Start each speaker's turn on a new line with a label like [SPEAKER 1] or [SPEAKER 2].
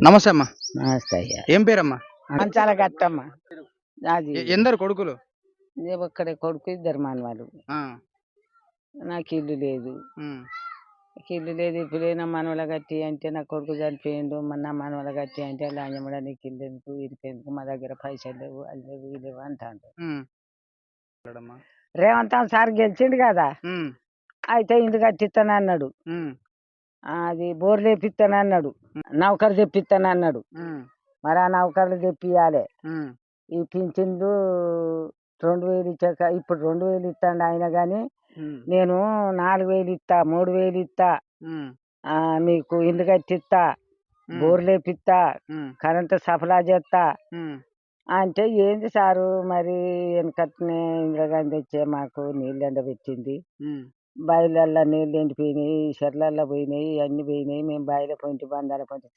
[SPEAKER 1] నమస్తే అమ్మా.
[SPEAKER 2] నమస్తే అయ్యా.
[SPEAKER 1] ఏం పేరమ్మా?
[SPEAKER 2] మంచాల గట్టమ్మ. అది
[SPEAKER 1] ఎందరు కొడుకులు?
[SPEAKER 2] ఒక్కడే కొడుకు, ఇద్దరు మనవాళ్ళు.
[SPEAKER 1] ఆ,
[SPEAKER 2] నాకు ఇల్లు లేదు.
[SPEAKER 1] ఉమ్,
[SPEAKER 2] ఇల్లు లేదు, ఇప్పుడైనా మనవల గట్టి అంటే నా కొడుకు చనిపోయిండు. నా మనవల గట్టి అంటే లాంజముడ నీకు ఇల్లు ఎందుకు, ఇరికెందుకు, మా దగ్గర పైసలు లేవు, అది లేవు, ఇది లేవు అంటాడు.
[SPEAKER 1] ఉమ్. చూడమ్మా.
[SPEAKER 2] రేవంత్ సార్ గెలిచిండు కదా,
[SPEAKER 1] ఉమ్,
[SPEAKER 2] అయితే ఇల్లు కట్టిస్తాను అన్నాడు.
[SPEAKER 1] ఉమ్,
[SPEAKER 2] అది బోర్లు వేపిస్తాను అన్నాడు. నౌకరు తెప్పిస్తాను అన్నాడు.
[SPEAKER 1] ఉమ్,
[SPEAKER 2] మరి ఆ నౌకర్లు తెప్పియాలి.
[SPEAKER 1] ఉమ్,
[SPEAKER 2] ఈ పింఛన్లు 2000 ఇచ్చాక ఇప్పుడు 2000 ఇస్తాడు ఆయన, కానీ
[SPEAKER 1] ఉమ్,
[SPEAKER 2] నేను 4000 ఇస్తా, 3000 ఇస్తా,
[SPEAKER 1] ఉమ్,
[SPEAKER 2] మీకు ఇల్లు కట్టిస్తా, బోర్లు వేపిస్తా,
[SPEAKER 1] ఉమ్,
[SPEAKER 2] కరెంటు సప్లై చేస్తా
[SPEAKER 1] ఉమ్,
[SPEAKER 2] అంటే, ఏంది సారు మరి వెనకట్నే ఇందిరాగాంధీ వచ్చే మాకు నీళ్ళు ఎండబెట్టింది,
[SPEAKER 1] ఉమ్,
[SPEAKER 2] బాయిలల్లో నీళ్ళు ఎండిపోయినాయి, చెర్లల్లో పోయినాయి, అన్నీ పోయినాయి, మేము బాయిల పొంటి బంధాల పొంటి